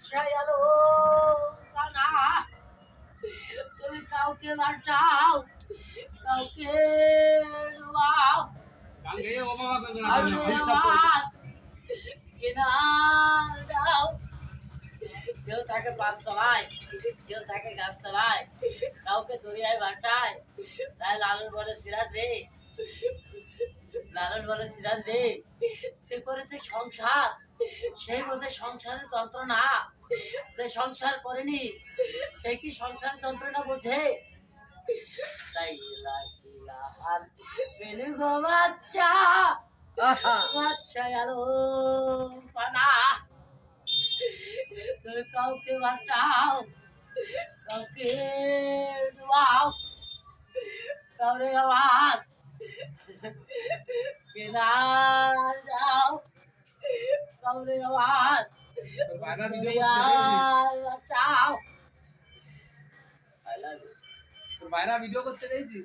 বাদশাহ আলো কানা তুমি কাউকে বাঁচাও কাউকে ডুবাও গান গেয়ে ও বাবা করে আর না আমার কিনার দাও কেউ থাকে পাঁচতলায় কেউ থাকে গাছতলায় কাউকে দরিয়ায় বাটায় তাই লালন বলে সিরাজ রে লালন বলে সিরাজ রে সে করেছে সংসার সেই বোধে সংসারের যন্ত্রণা যে সংসার করেনি সে কি সংসার যন্ত্রণা বোঝে তাই ইলাহিলাহার মেনু গো বাচ্চা বাচ্চা আলো পানা তুমি কাউকে বাঁচাও কাউকে ডুবাও কাউরে আমার কেনার দাও কাউরে আমার বাইরা ভিডিও দুনিয়ার বাঁচাও I love you. তোর বাইরা ভিডিও করতে গেছি